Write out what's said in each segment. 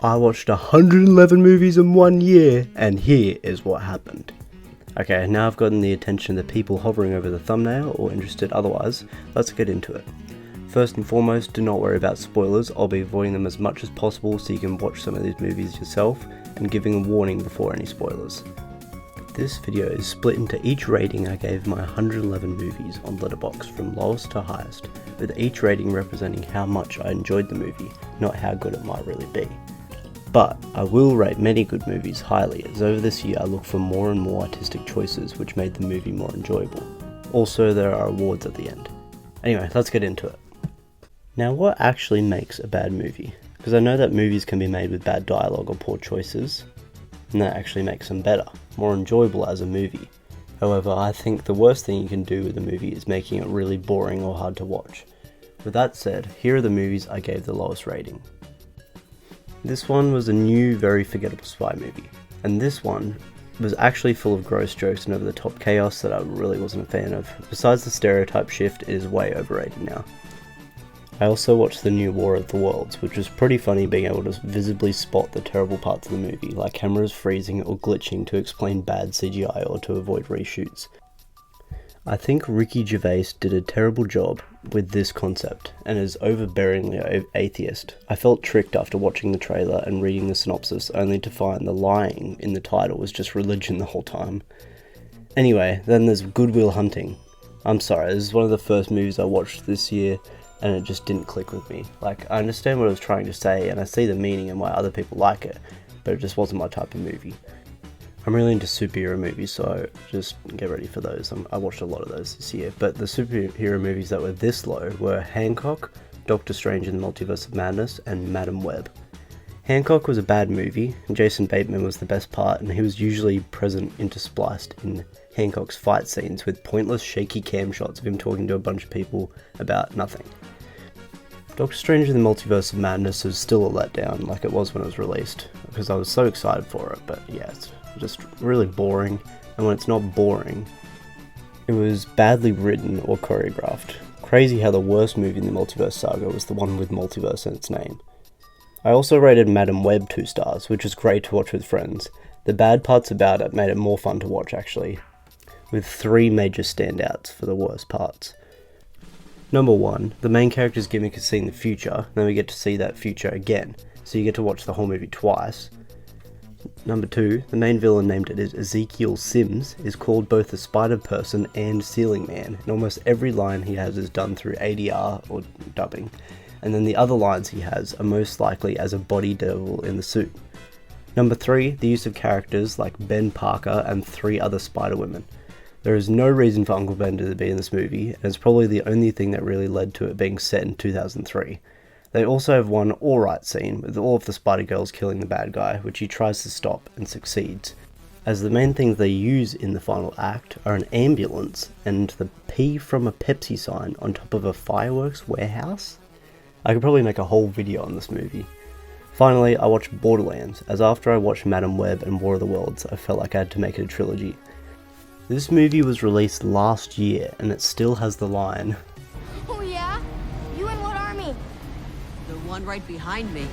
I watched 111 movies in 1 year, and here is what happened. Okay, now I've gotten the attention of the people hovering over the thumbnail or interested otherwise, let's get into it. First and foremost, do not worry about spoilers. I'll be avoiding them as much as possible so you can watch some of these movies yourself and giving a warning before any spoilers. This video is split into each rating I gave my 111 movies on Letterboxd from lowest to highest, with each rating representing how much I enjoyed the movie, not how good it might really be. But I will rate many good movies highly, as over this year I look for more and more artistic choices which made the movie more enjoyable. Also, there are awards at the end. Anyway, let's get into it. Now, what actually makes a bad movie? Because I know that movies can be made with bad dialogue or poor choices, and that actually makes them better, more enjoyable as a movie. However, I think the worst thing you can do with a movie is making it really boring or hard to watch. With that said, here are the movies I gave the lowest rating. This one was a new, very forgettable spy movie, and this one was actually full of gross jokes and over-the-top chaos that I really wasn't a fan of. Besides the stereotype shift, it is way overrated now. I also watched the new War of the Worlds, which was pretty funny being able to visibly spot the terrible parts of the movie, like cameras freezing or glitching to explain bad CGI or to avoid reshoots. I think Ricky Gervais did a terrible job with this concept, and is overbearingly atheist. I felt tricked after watching the trailer and reading the synopsis, only to find the lying in the title was just religion the whole time. Anyway, then there's Good Will Hunting. I'm sorry, this is one of the first movies I watched this year, and it just didn't click with me. Like, I understand what it was trying to say, and I see the meaning and why other people like it, but it just wasn't my type of movie. I'm really into superhero movies, so just get ready for those. I watched a lot of those this year, but the superhero movies that were this low were Hancock, Doctor Strange in the Multiverse of Madness, and Madam Web. Hancock was a bad movie, and Jason Bateman was the best part, and he was usually present interspliced in Hancock's fight scenes with pointless shaky cam shots of him talking to a bunch of people about nothing. Doctor Strange in the Multiverse of Madness is still a letdown, like it was when it was released, because I was so excited for it, but yeah, it's just really boring, and when it's not boring, it was badly written or choreographed. Crazy how the worst movie in the Multiverse saga was the one with multiverse in its name. I also rated Madam Web 2 stars, which is great to watch with friends. The bad parts about it made it more fun to watch actually, with 3 major standouts for the worst parts. Number 1, the main character's gimmick is seeing the future, then we get to see that future again, so you get to watch the whole movie twice. Number 2, the main villain, named as Ezekiel Sims, is called both the Spider Person and Ceiling Man, and almost every line he has is done through ADR or dubbing, and then the other lines he has are most likely as a body double in the suit. Number 3, the use of characters like Ben Parker and 3 other Spider-Women. There is no reason for Uncle Ben to be in this movie, and it's probably the only thing that really led to it being set in 2003. They also have one alright scene with all of the Spider-Girls killing the bad guy, which he tries to stop and succeeds, as the main things they use in the final act are an ambulance and the P from a Pepsi sign on top of a fireworks warehouse. I could probably make a whole video on this movie. Finally, I watched Borderlands, as after I watched Madam Web and War of the Worlds, I felt like I had to make it a trilogy. This movie was released last year, and it still has the line, "Oh yeah? You in what army?" The one right behind me.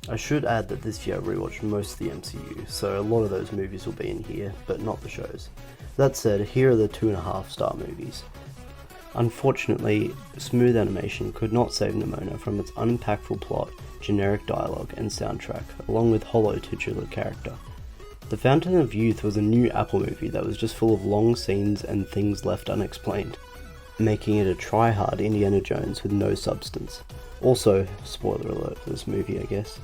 I should add that this year I rewatched most of the MCU, so a lot of those movies will be in here, but not the shows. That said, here are the 2.5 star movies. Unfortunately, smooth animation could not save Nimona from its unimpactful plot, generic dialogue, and soundtrack, along with hollow titular character. The Fountain of Youth was a new Apple movie that was just full of long scenes and things left unexplained, making it a try-hard Indiana Jones with no substance. Also, spoiler alert for this movie, I guess.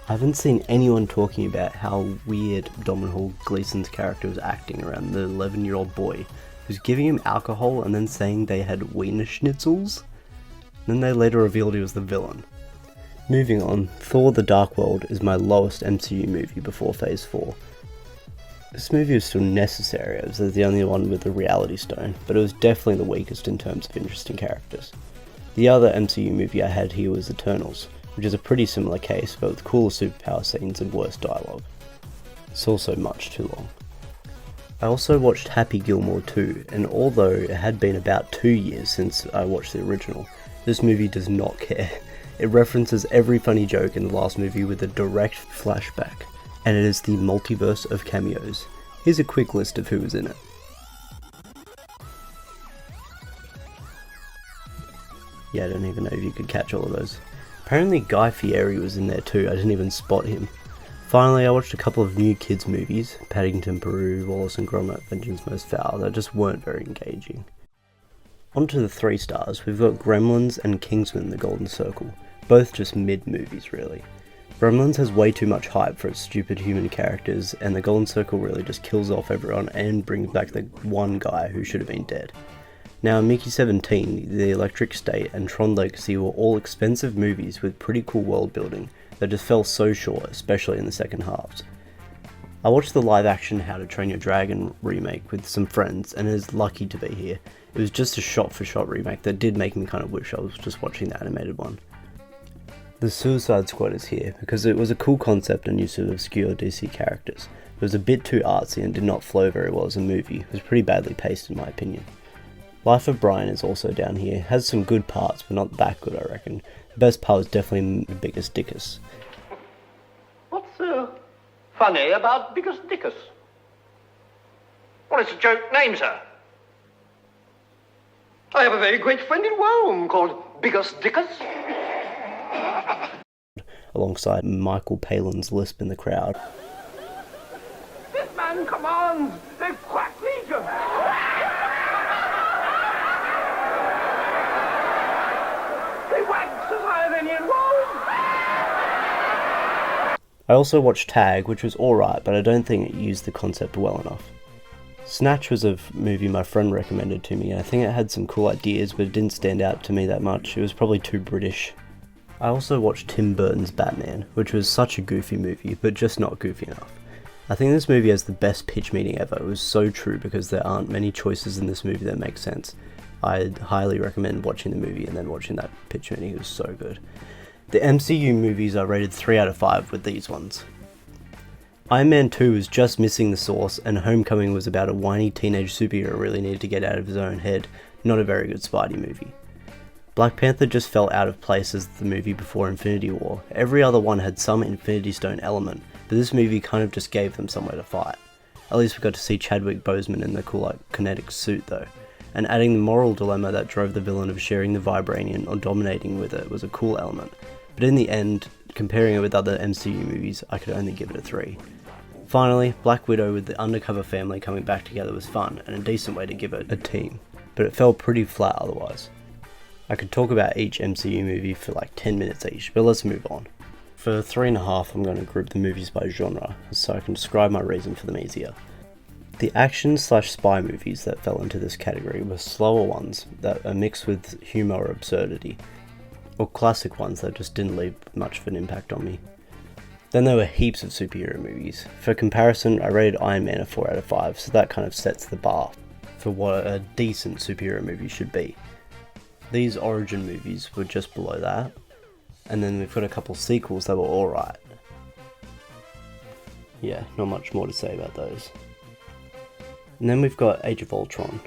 I haven't seen anyone talking about how weird Domhnall Gleeson's character was acting around the 11-year-old boy, who's giving him alcohol and then saying they had wiener schnitzels. Then they later revealed he was the villain. Moving on, Thor: The Dark World is my lowest MCU movie before Phase 4. This movie was still necessary as it's the only one with the Reality Stone, but it was definitely the weakest in terms of interesting characters. The other MCU movie I had here was Eternals, which is a pretty similar case but with cooler superpower scenes and worse dialogue. It's also much too long. I also watched Happy Gilmore 2, and although it had been about 2 years since I watched the original, this movie does not care. It references every funny joke in the last movie with a direct flashback, and it is the multiverse of cameos. Here's a quick list of who was in it. Yeah, I don't even know if you could catch all of those. Apparently Guy Fieri was in there too, I didn't even spot him. Finally, I watched a couple of new kids movies, Paddington Peru, Wallace and Gromit, Vengeance Most Foul, that just weren't very engaging. On to the 3 stars, we've got Gremlins and Kingsman: The Golden Circle, both just mid movies really. Gremlins has way too much hype for its stupid human characters, and The Golden Circle really just kills off everyone and brings back the one guy who should have been dead. Now, Mickey 17, The Electric State, and Tron Legacy were all expensive movies with pretty cool world building that just fell so short, especially in the second halves. I watched the live action How to Train Your Dragon remake with some friends, and is lucky to be here. It was just a shot for shot remake that did make me kind of wish I was just watching the animated one. The Suicide Squad is here because it was a cool concept and use of obscure DC characters. It was a bit too artsy and did not flow very well as a movie. It was pretty badly paced in my opinion. Life of Brian is also down here, has some good parts but not that good I reckon. The best part was definitely the Biggest Dickus. What's funny about Biggest Dickus? Well, it's a joke name, sir. I have a very great friend in Rome called Biggest Dickus. Alongside Michael Palin's lisp in the crowd. This man commands the Quack Legion. They wax as higher than in Rome. I also watched Tag, which was alright, but I don't think it used the concept well enough. Snatch was a movie my friend recommended to me, and I think it had some cool ideas, but it didn't stand out to me that much. It was probably too British. I also watched Tim Burton's Batman, which was such a goofy movie, but just not goofy enough. I think this movie has the best pitch meeting ever. It was so true because there aren't many choices in this movie that make sense. I'd highly recommend watching the movie and then watching that pitch meeting. It was so good. The MCU movies are rated 3 out of 5 with these ones. Iron Man 2 was just missing the sauce, and Homecoming was about a whiny teenage superhero really needed to get out of his own head. Not a very good Spidey movie. Black Panther just fell out of place as the movie before Infinity War. Every other one had some Infinity Stone element, but this movie kind of just gave them somewhere to fight. At least we got to see Chadwick Boseman in the cool kinetic suit though, and adding the moral dilemma that drove the villain of sharing the Vibranium or dominating with it was a cool element. But in the end, comparing it with other MCU movies, I could only give it a 3. Finally, Black Widow with the undercover family coming back together was fun, and a decent way to give it a team, but it fell pretty flat otherwise. I could talk about each MCU movie for like 10 minutes each, but let's move on. For 3.5, I'm going to group the movies by genre, so I can describe my reason for them easier. The action/spy movies that fell into this category were slower ones that are mixed with humour or absurdity, or classic ones that just didn't leave much of an impact on me. Then there were heaps of superhero movies. For comparison, I rated Iron Man a 4 out of 5, so that kind of sets the bar for what a decent superhero movie should be. These origin movies were just below that, and then we've got a couple sequels that were alright. Yeah, not much more to say about those. And then we've got Age of Ultron,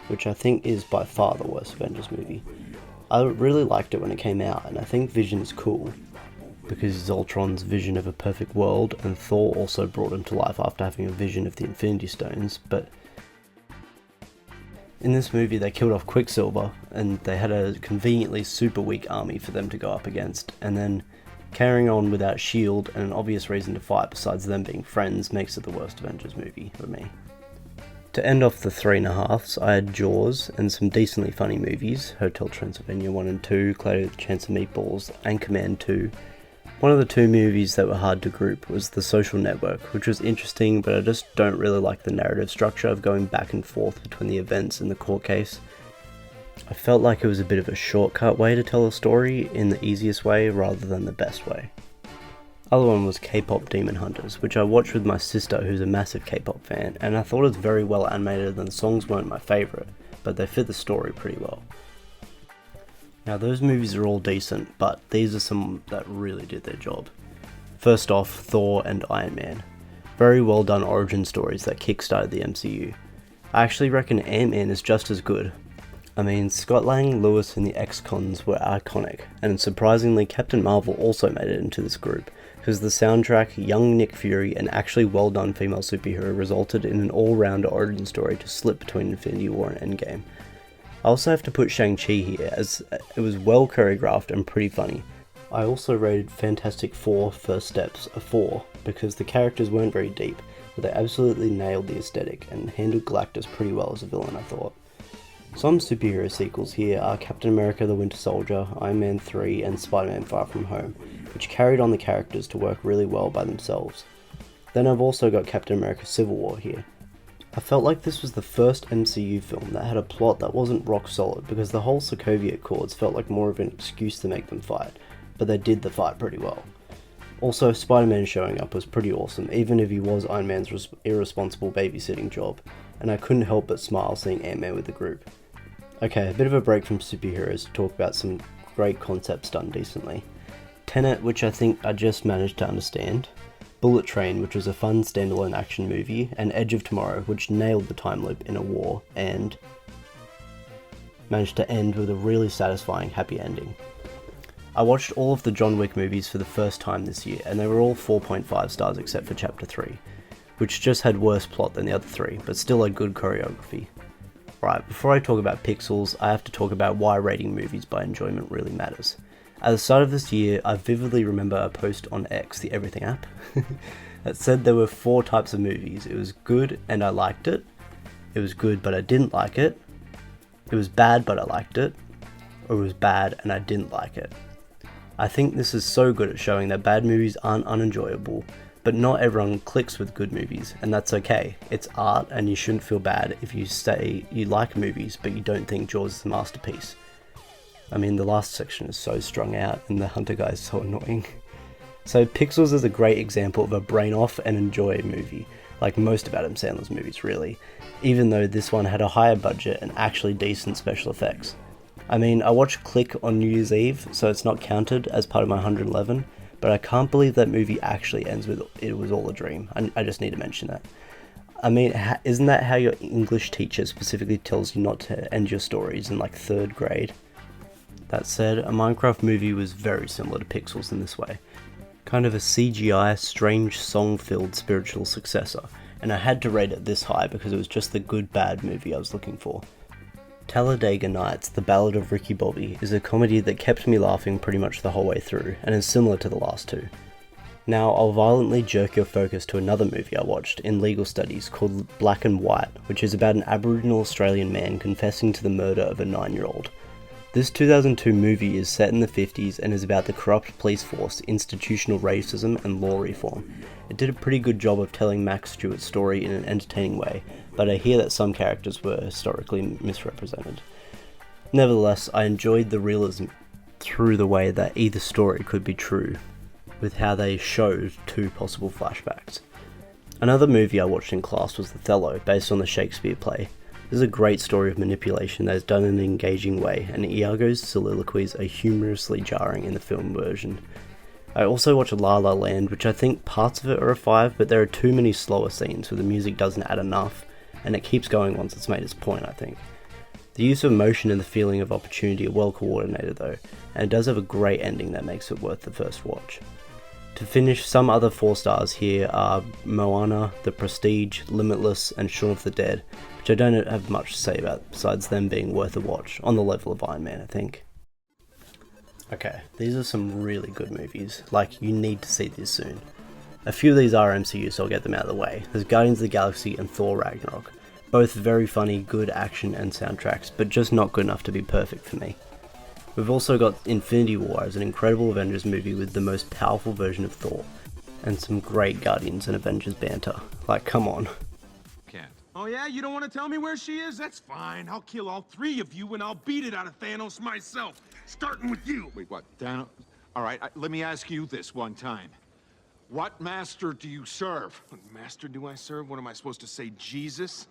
which I think is by far the worst Avengers movie. I really liked it when it came out, and I think Vision is cool, because it's Ultron's vision of a perfect world, and Thor also brought him to life after having a vision of the Infinity Stones, but in this movie they killed off Quicksilver, and they had a conveniently super weak army for them to go up against, and then carrying on without S.H.I.E.L.D. and an obvious reason to fight besides them being friends makes it the worst Avengers movie for me. To end off the 3.5s, I had Jaws and some decently funny movies, Hotel Transylvania 1 and 2, Cloudy with a Chance of Meatballs, Anchorman 2. One of the 2 movies that were hard to group was The Social Network, which was interesting, but I just don't really like the narrative structure of going back and forth between the events in the court case. I felt like it was a bit of a shortcut way to tell a story in the easiest way rather than the best way. Other one was K-pop Demon Hunters, which I watched with my sister who's a massive K-pop fan, and I thought it was very well animated and the songs weren't my favourite, but they fit the story pretty well. Now those movies are all decent, but these are some that really did their job. First off, Thor and Iron Man. Very well done origin stories that kickstarted the MCU. I actually reckon Ant-Man is just as good. I mean, Scott Lang, Lewis, and the ex-cons were iconic, and surprisingly Captain Marvel also made it into this group, because the soundtrack, young Nick Fury, and actually well done female superhero resulted in an all-round origin story to slip between Infinity War and Endgame. I also have to put Shang-Chi here, as it was well choreographed and pretty funny. I also rated Fantastic Four First Steps a 4, because the characters weren't very deep, but they absolutely nailed the aesthetic and handled Galactus pretty well as a villain, I thought. Some superhero sequels here are Captain America the Winter Soldier, Iron Man 3, and Spider-Man Far From Home, which carried on the characters to work really well by themselves. Then I've also got Captain America Civil War here. I felt like this was the first MCU film that had a plot that wasn't rock solid, because the whole Sokovia Accords felt like more of an excuse to make them fight, but they did the fight pretty well. Also, Spider-Man showing up was pretty awesome, even if he was Iron Man's irresponsible babysitting job, and I couldn't help but smile seeing Ant-Man with the group. Okay, a bit of a break from superheroes to talk about some great concepts done decently. Tenet, which I think I just managed to understand. Bullet Train, which was a fun standalone action movie. And Edge of Tomorrow, which nailed the time loop in a war and managed to end with a really satisfying happy ending. I watched all of the John Wick movies for the first time this year, and they were all 4.5 stars except for Chapter 3, which just had worse plot than the other 3, but still had good choreography. Right, before I talk about pixels, I have to talk about why rating movies by enjoyment really matters. At the start of this year, I vividly remember a post on X, the Everything app, that said there were 4 types of movies. It was good and I liked it. It was good but I didn't like it. It was bad but I liked it. Or it was bad and I didn't like it. I think this is so good at showing that bad movies aren't unenjoyable, but not everyone clicks with good movies, and that's okay. It's art, and you shouldn't feel bad if you say you like movies, but you don't think Jaws is a masterpiece. I mean, the last section is so strung out, and the Hunter guy is so annoying. So Pixels is a great example of a brain off and enjoy movie, like most of Adam Sandler's movies really, even though this one had a higher budget and actually decent special effects. I mean, I watched Click on New Year's Eve, so it's not counted as part of my 111, but I can't believe that movie actually ends with "It was all a dream." I just need to mention that. I mean, isn't that how your English teacher specifically tells you not to end your stories in like 3rd grade? That said, a Minecraft movie was very similar to Pixels in this way. Kind of a CGI, strange song-filled spiritual successor, and I had to rate it this high because it was just the good bad movie I was looking for. Talladega Nights, The Ballad of Ricky Bobby, is a comedy that kept me laughing pretty much the whole way through, and is similar to the last 2. Now, I'll violently jerk your focus to another movie I watched in legal studies called Black and White, which is about an Aboriginal Australian man confessing to the murder of a 9-year-old. This 2002 movie is set in the 50s and is about the corrupt police force, institutional racism, and law reform. It did a pretty good job of telling Max Stewart's story in an entertaining way, but I hear that some characters were historically misrepresented. Nevertheless, I enjoyed the realism through the way that either story could be true, with how they showed 2 possible flashbacks. Another movie I watched in class was Othello, based on the Shakespeare play. This is a great story of manipulation that is done in an engaging way, and Iago's soliloquies are humorously jarring in the film version. I also watched La La Land, which I think parts of it are a 5, but there are too many slower scenes where the music doesn't add enough, and it keeps going once it's made its point, I think. The use of emotion and the feeling of opportunity are well coordinated though, and it does have a great ending that makes it worth the first watch. To finish, some other 4 stars here are Moana, The Prestige, Limitless, and Shaun of the Dead, which I don't have much to say about besides them being worth a watch, on the level of Iron Man, I think. Okay, these are some really good movies, like you need to see these soon. A few of these are MCU, so I'll get them out of the way. There's Guardians of the Galaxy and Thor Ragnarok, both very funny, good action and soundtracks, but just not good enough to be perfect for me. We've also got Infinity War as an incredible Avengers movie with the most powerful version of Thor, and some great Guardians and Avengers banter. Like, come on. Can't. Oh yeah, you don't want to tell me where she is? That's fine. I'll kill all 3 of you and I'll beat it out of Thanos myself, starting with you. Wait, what? Thanos? All right, let me ask you this one time. What master do you serve? What master do I serve? What am I supposed to say, Jesus?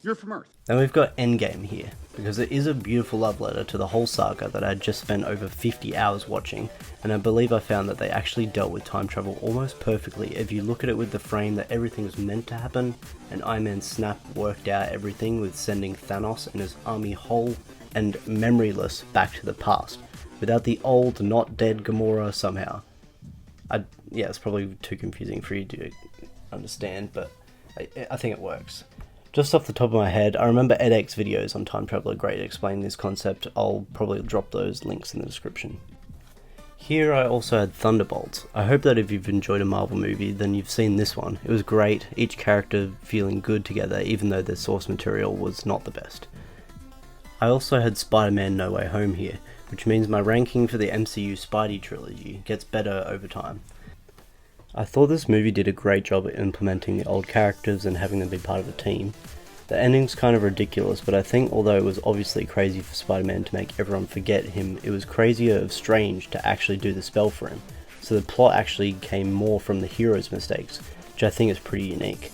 You're from Earth. Then we've got Endgame here, because it is a beautiful love letter to the whole saga that I had just spent over 50 hours watching, and I believe I found that they actually dealt with time travel almost perfectly if you look at it with the frame that everything was meant to happen, and Iron Man's snap worked out everything with sending Thanos and his army whole and memoryless back to the past, without the old, not dead Gamora somehow. Yeah, it's probably too confusing for you to understand, but I think it works. Just off the top of my head, I remember edX videos on time travel are great at explaining this concept. I'll probably drop those links in the description. Here I also had Thunderbolts. I hope that if you've enjoyed a Marvel movie, then you've seen this one. It was great, each character feeling good together even though their source material was not the best. I also had Spider-Man No Way Home here, which means my ranking for the MCU Spidey trilogy gets better over time. I thought this movie did a great job at implementing the old characters and having them be part of a team. The ending's kind of ridiculous, but I think although it was obviously crazy for Spider-Man to make everyone forget him, it was crazier of Strange to actually do the spell for him, so the plot actually came more from the hero's mistakes, which I think is pretty unique.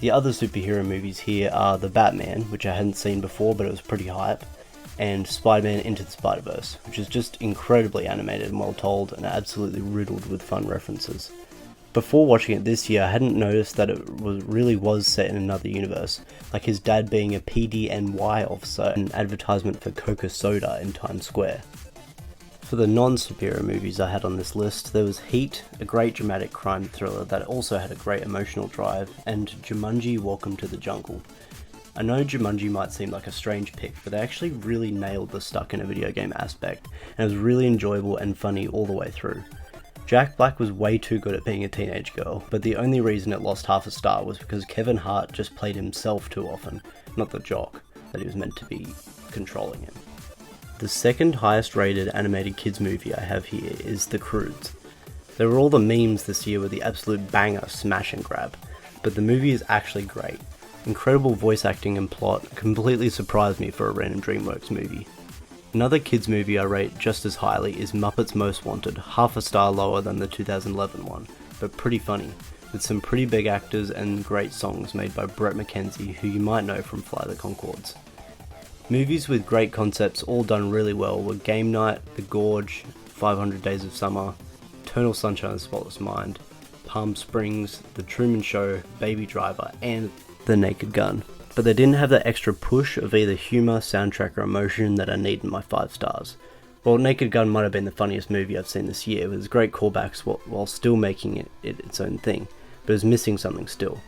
The other superhero movies here are The Batman, which I hadn't seen before but it was pretty hype, and Spider-Man Into the Spider-Verse, which is just incredibly animated and well told and absolutely riddled with fun references. Before watching it this year, I hadn't noticed that it really was set in another universe, like his dad being a PDNY officer and an advertisement for Coca Soda in Times Square. For the non-superhero movies I had on this list, there was Heat, a great dramatic crime thriller that also had a great emotional drive, and Jumanji: Welcome to the Jungle. I know Jumanji might seem like a strange pick, but they actually really nailed the stuck in a video game aspect, and it was really enjoyable and funny all the way through. Jack Black was way too good at being a teenage girl, but the only reason it lost half a star was because Kevin Hart just played himself too often, not the jock that he was meant to be controlling him. The second highest rated animated kids movie I have here is The Croods. There were all the memes this year with the absolute banger smash and grab, but the movie is actually great. Incredible voice acting and plot completely surprised me for a random DreamWorks movie. Another kids movie I rate just as highly is Muppets Most Wanted, half a star lower than the 2011 one, but pretty funny, with some pretty big actors and great songs made by Brett McKenzie, who you might know from Fly the Conchords. Movies with great concepts all done really well were Game Night, The Gorge, 500 Days of Summer, Eternal Sunshine of the Spotless Mind, Palm Springs, The Truman Show, Baby Driver, and The Naked Gun. But they didn't have that extra push of either humour, soundtrack or emotion that I need in my 5 stars. While Naked Gun might have been the funniest movie I've seen this year, with its great callbacks while still making it its own thing, but it was missing something still.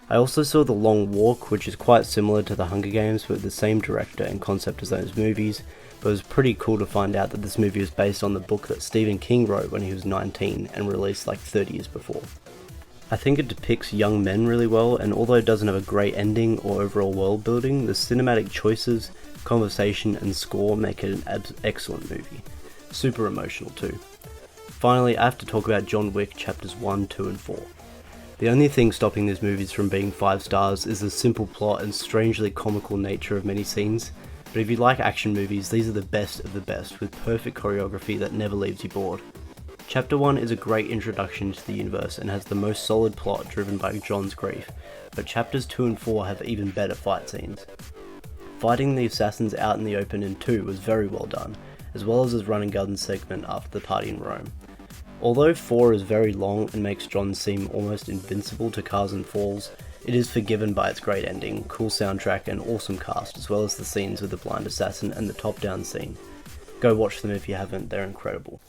I also saw The Long Walk, which is quite similar to The Hunger Games but with the same director and concept as those movies, but it was pretty cool to find out that this movie was based on the book that Stephen King wrote when he was 19 and released like 30 years before. I think it depicts young men really well, and although it doesn't have a great ending or overall world building, the cinematic choices, conversation and score make it an excellent movie. Super emotional too. Finally, I have to talk about John Wick chapters 1, 2 and 4. The only thing stopping these movies from being 5 stars is the simple plot and strangely comical nature of many scenes, but if you like action movies, these are the best of the best, with perfect choreography that never leaves you bored. Chapter 1 is a great introduction to the universe and has the most solid plot driven by John's grief, but chapters 2 and 4 have even better fight scenes. Fighting the assassins out in the open in 2 was very well done, as well as his run and gun segment after the party in Rome. Although 4 is very long and makes John seem almost invincible to Cars and Falls, it is forgiven by its great ending, cool soundtrack and awesome cast, as well as the scenes with the blind assassin and the top-down scene. Go watch them if you haven't, they're incredible.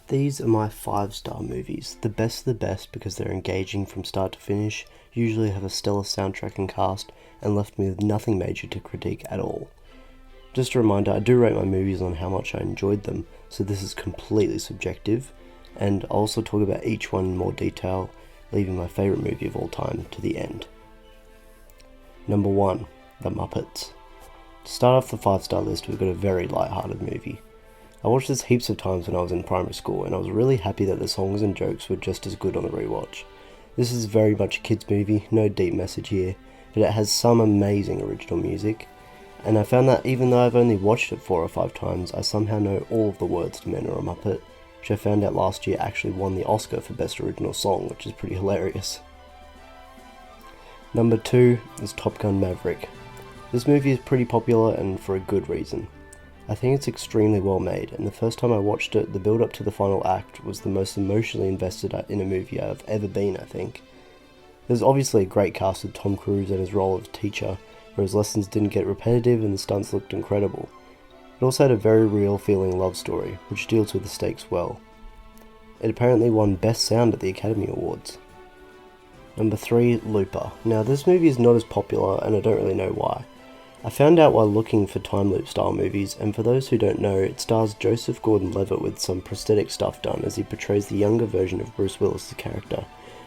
These are my 5-star movies, the best of the best because they're engaging from start to finish, usually have a stellar soundtrack and cast, and left me with nothing major to critique at all. Just a reminder, I do rate my movies on how much I enjoyed them, so this is completely subjective, and I'll also talk about each one in more detail, leaving my favourite movie of all time to the end. Number 1, The Muppets. To start off the 5-star list, we've got a very light-hearted movie. I watched this heaps of times when I was in primary school, and I was really happy that the songs and jokes were just as good on the rewatch. This is very much a kids movie, no deep message here, but it has some amazing original music, and I found that even though I've only watched it 4 or 5 times, I somehow know all of the words to Men Are a Muppet, which I found out last year actually won the Oscar for Best Original Song, which is pretty hilarious. Number 2 is Top Gun Maverick. This movie is pretty popular and for a good reason. I think it's extremely well made, and the first time I watched it, the build up to the final act was the most emotionally invested in a movie I've ever been, I think. There's obviously a great cast with Tom Cruise and his role of teacher, where his lessons didn't get repetitive and the stunts looked incredible. It also had a very real feeling love story, which deals with the stakes well. It apparently won Best Sound at the Academy Awards. Number 3, Looper. Now this movie is not as popular and I don't really know why. I found out while looking for time loop style movies, and for those who don't know, it stars Joseph Gordon-Levitt with some prosthetic stuff done as he portrays the younger version of Bruce Willis' character,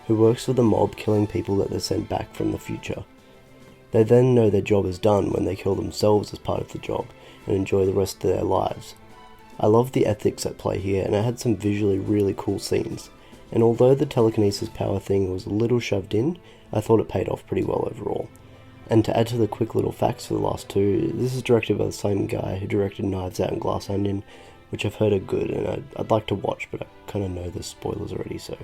who works for the mob killing people that they're sent back from the future. They then know their job is done when they kill themselves as part of the job, and enjoy the rest of their lives. I love the ethics at play here, and it had some visually really cool scenes, and although the telekinesis power thing was a little shoved in, I thought it paid off pretty well overall. And to add to the quick little facts for the last two, this is directed by the same guy who directed Knives Out and Glass Onion, which I've heard are good and I'd like to watch, but I kind of know the spoilers already, so.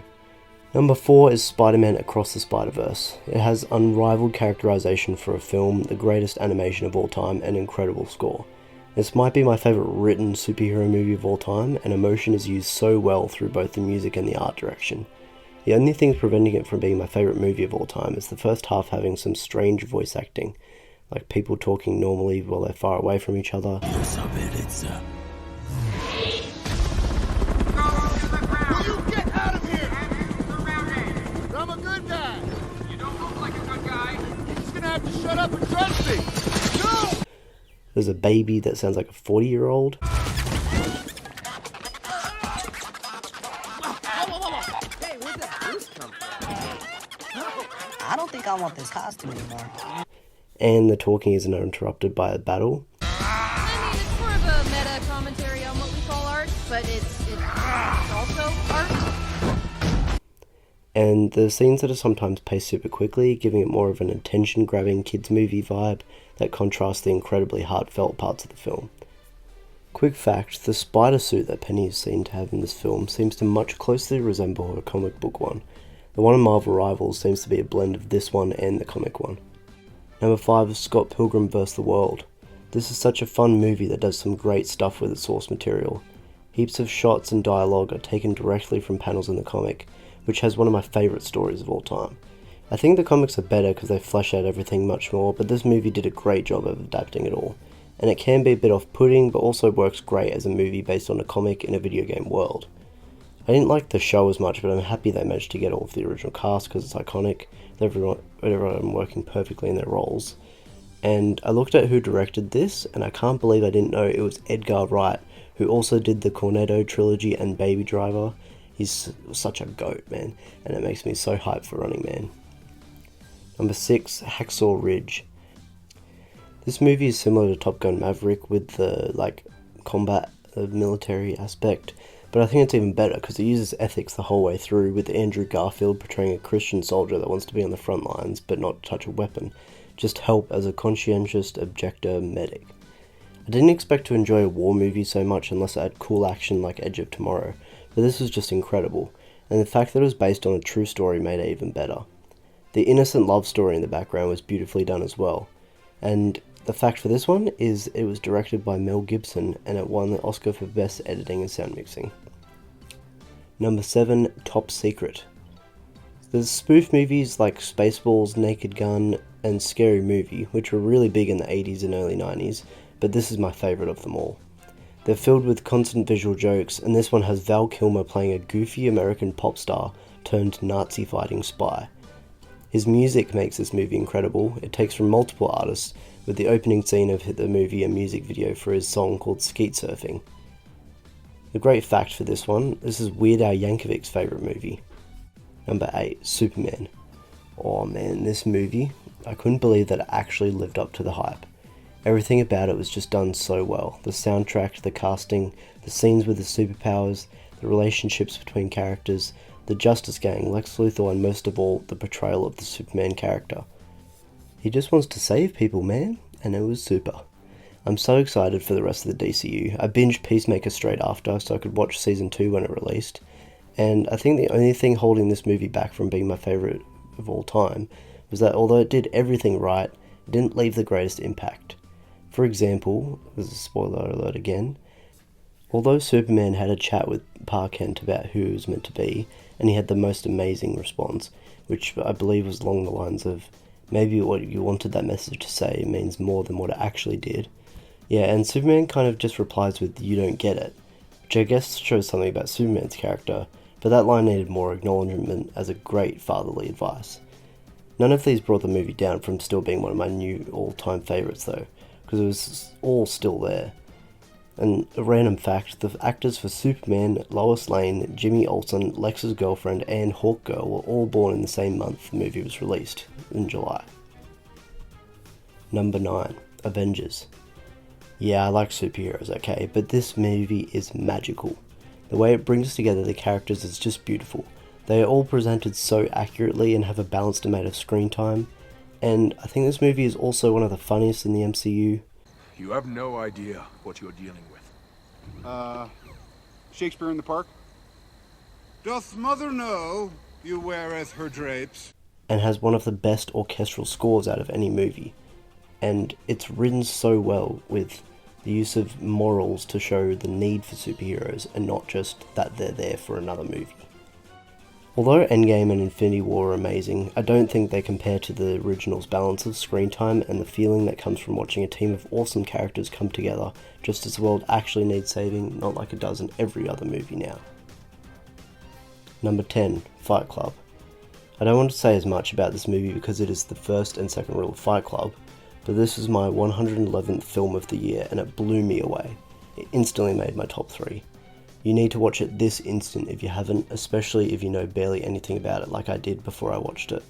Number 4 is Spider-Man Across the Spider-Verse. It has unrivaled characterization for a film, the greatest animation of all time, and incredible score. This might be my favourite written superhero movie of all time, and emotion is used so well through both the music and the art direction. The only thing preventing it from being my favourite movie of all time is the first half having some strange voice acting, like people talking normally while they're far away from each other. Will you get out of here? I'm a good guy. You don't look like a good guy. You're just gonna have to shut up and trust me. No! There's a baby that sounds like a 40-year-old. I don't think I want this costume anymore. And the talking isn't interrupted by a battle. I mean, it's more of a meta commentary on what we call art, but it's also art. And the scenes that are sometimes paced super quickly, giving it more of an attention-grabbing kids movie vibe that contrasts the incredibly heartfelt parts of the film. Quick fact, the spider suit that Penny is seen to have in this film seems to much closely resemble her comic book one. The one in Marvel Rivals seems to be a blend of this one and the comic one. Number 5 is Scott Pilgrim vs. the World. This is such a fun movie that does some great stuff with its source material. Heaps of shots and dialogue are taken directly from panels in the comic, which has one of my favourite stories of all time. I think the comics are better because they flesh out everything much more, but this movie did a great job of adapting it all. And it can be a bit off-putting, but also works great as a movie based on a comic in a video game world. I didn't like the show as much, but I'm happy they managed to get all of the original cast because it's iconic, everyone working perfectly in their roles. And I looked at who directed this, and I can't believe I didn't know it was Edgar Wright, who also did the Cornetto trilogy and Baby Driver. He's such a goat, man, and it makes me so hyped for Running Man. Number 6, Hacksaw Ridge. This movie is similar to Top Gun Maverick with the combat, military aspect, but I think it's even better because it uses ethics the whole way through, with Andrew Garfield portraying a Christian soldier that wants to be on the front lines but not touch a weapon, just help as a conscientious objector medic. I didn't expect to enjoy a war movie so much unless it had cool action like Edge of Tomorrow, but this was just incredible, and the fact that it was based on a true story made it even better. The innocent love story in the background was beautifully done as well, and the fact for this one is it was directed by Mel Gibson and it won the Oscar for Best Editing and Sound Mixing. Number 7, Top Secret. There's spoof movies like Spaceballs, Naked Gun, and Scary Movie, which were really big in the 80s and early 90s, but this is my favourite of them all. They're filled with constant visual jokes, and this one has Val Kilmer playing a goofy American pop star turned Nazi fighting spy. His music makes this movie incredible. It takes from multiple artists, with the opening scene of the movie a music video for his song called Skeet Surfing. The great fact for this one, this is Weird Al Yankovic's favourite movie. Number 8, Superman. Oh man, this movie, I couldn't believe that it actually lived up to the hype. Everything about it was just done so well. The soundtrack, the casting, the scenes with the superpowers, the relationships between characters, the Justice Gang, Lex Luthor, and most of all, the portrayal of the Superman character. He just wants to save people, man, and it was super. I'm so excited for the rest of the DCU. I binged Peacemaker straight after so I could watch Season 2 when it released, and I think the only thing holding this movie back from being my favourite of all time was that although it did everything right, didn't leave the greatest impact. For example, this is a spoiler alert again, although Superman had a chat with Pa Kent about who he was meant to be, and he had the most amazing response, which I believe was along the lines of, maybe what you wanted that message to say means more than what it actually did. Yeah, and Superman kind of just replies with, "You don't get it," which I guess shows something about Superman's character, but that line needed more acknowledgement as a great fatherly advice. None of these brought the movie down from still being one of my new all-time favourites though, because it was all still there. And a random fact, the actors for Superman, Lois Lane, Jimmy Olsen, Lex's girlfriend, and Hawkgirl were all born in the same month the movie was released, in July. Number 9, Avengers. Yeah, I like superheroes, okay, but this movie is magical. The way it brings together the characters is just beautiful. They are all presented so accurately and have a balanced amount of screen time, and I think this movie is also one of the funniest in the MCU. You have no idea what you're dealing with. Shakespeare in the Park? Doth mother know you weareth her drapes? And has one of the best orchestral scores out of any movie. And it's written so well with the use of morals to show the need for superheroes and not just that they're there for another movie. Although Endgame and Infinity War are amazing, I don't think they compare to the original's balance of screen time and the feeling that comes from watching a team of awesome characters come together just as the world actually needs saving, not like it does in every other movie now. Number 10, Fight Club. I don't want to say as much about this movie because it is the first and second rule of Fight Club, but this is my 111th film of the year and it blew me away. It instantly made my top 3. You need to watch it this instant if you haven't, especially if you know barely anything about it like I did before I watched it.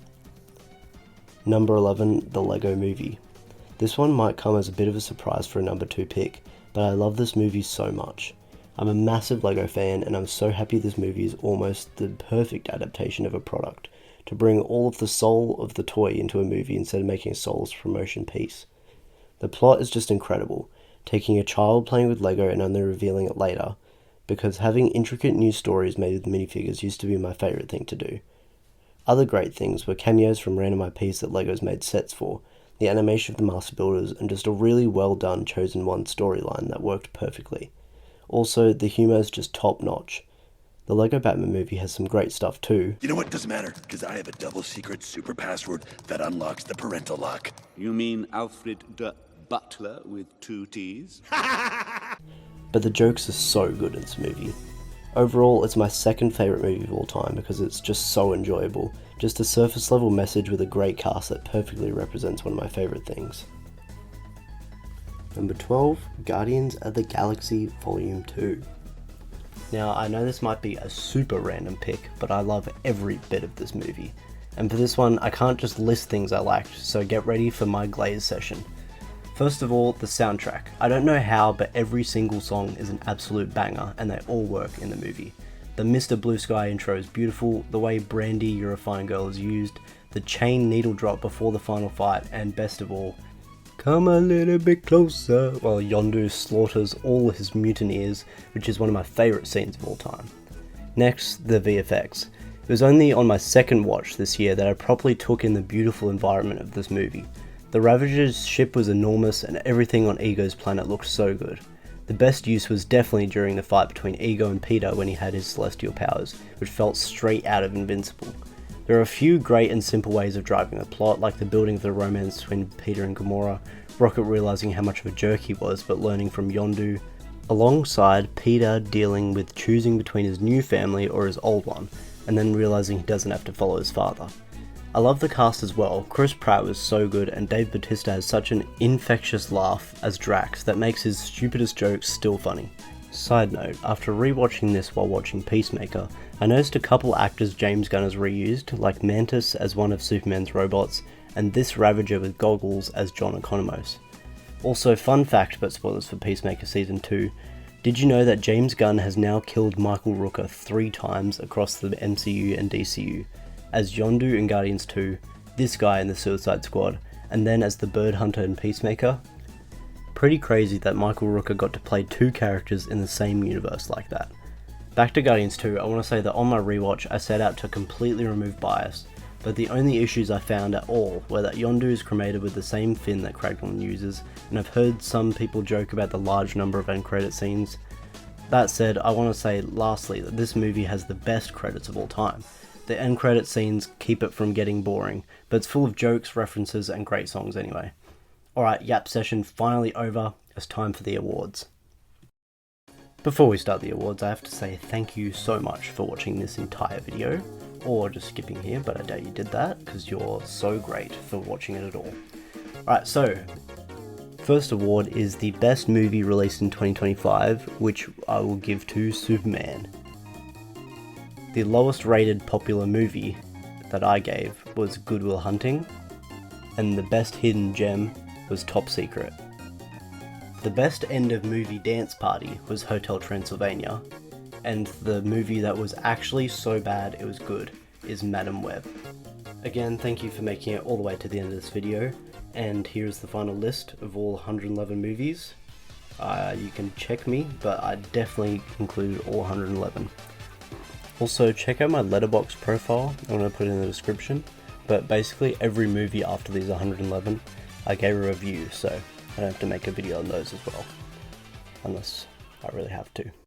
Number 11, The Lego Movie. This one might come as a bit of a surprise for a number 2 pick, but I love this movie so much. I'm a massive Lego fan and I'm so happy this movie is almost the perfect adaptation of a product, to bring all of the soul of the toy into a movie instead of making a soulless promotion piece. The plot is just incredible, taking a child playing with Lego and only revealing it later, because having intricate new stories made with minifigures used to be my favourite thing to do. Other great things were cameos from random IPs that LEGO's made sets for, the animation of the Master Builders, and just a really well done Chosen One storyline that worked perfectly. Also, the humour is just top notch. The Lego Batman movie has some great stuff too. You know what? Doesn't matter, because I have a double secret super password that unlocks the parental lock. You mean Alfred the Butler with 2 T's? But the jokes are so good in this movie. Overall, it's my second favourite movie of all time because it's just so enjoyable. Just a surface level message with a great cast that perfectly represents one of my favourite things. Number 12, Guardians of the Galaxy Volume 2. Now, I know this might be a super random pick, but I love every bit of this movie. And for this one, I can't just list things I liked, so get ready for my glaze session. First of all, the soundtrack. I don't know how, but every single song is an absolute banger, and they all work in the movie. The Mr. Blue Sky intro is beautiful, the way Brandy, You're a Fine Girl is used, the chain needle drop before the final fight, and best of all, come a little bit closer, while Yondu slaughters all his mutineers, which is one of my favourite scenes of all time. Next, the VFX. It was only on my second watch this year that I properly took in the beautiful environment of this movie. The Ravager's ship was enormous and everything on Ego's planet looked so good. The best use was definitely during the fight between Ego and Peter when he had his celestial powers, which felt straight out of Invincible. There are a few great and simple ways of driving the plot, like the building of the romance between Peter and Gamora, Rocket realising how much of a jerk he was but learning from Yondu, alongside Peter dealing with choosing between his new family or his old one, and then realising he doesn't have to follow his father. I love the cast as well. Chris Pratt was so good and Dave Bautista has such an infectious laugh as Drax that makes his stupidest jokes still funny. Side note, after rewatching this while watching Peacemaker, I noticed a couple actors James Gunn has reused, like Mantis as one of Superman's robots, and this Ravager with goggles as John Economos. Also, fun fact, but spoilers for Peacemaker Season 2, did you know that James Gunn has now killed Michael Rooker 3 times across the MCU and DCU? As Yondu in Guardians 2, this guy in the Suicide Squad, and then as the Bird Hunter in Peacemaker. Pretty crazy that Michael Rooker got to play 2 characters in the same universe like that. Back to Guardians 2, I want to say that on my rewatch I set out to completely remove bias, but the only issues I found at all were that Yondu is cremated with the same fin that Kraglin uses, and I've heard some people joke about the large number of end credit scenes. That said, I want to say lastly that this movie has the best credits of all time. The end credit scenes keep it from getting boring, but it's full of jokes, references, and great songs anyway. Alright, yap session finally over, it's time for the awards. Before we start the awards, I have to say thank you so much for watching this entire video, or just skipping here, but I doubt you did that, because you're so great for watching it at all. Alright, so, first award is the best movie released in 2025, which I will give to Superman. The lowest rated popular movie that I gave was Good Will Hunting, and the best hidden gem was Top Secret. The best end of movie dance party was Hotel Transylvania, and the movie that was actually so bad it was good is Madam Web. Again, thank you for making it all the way to the end of this video, and here's the final list of all 111 movies. You can check me, but I definitely included all 111. Also, check out my Letterboxd profile, I'm going to put it in the description, but basically every movie after these 111 I gave a review, so I don't have to make a video on those as well, unless I really have to.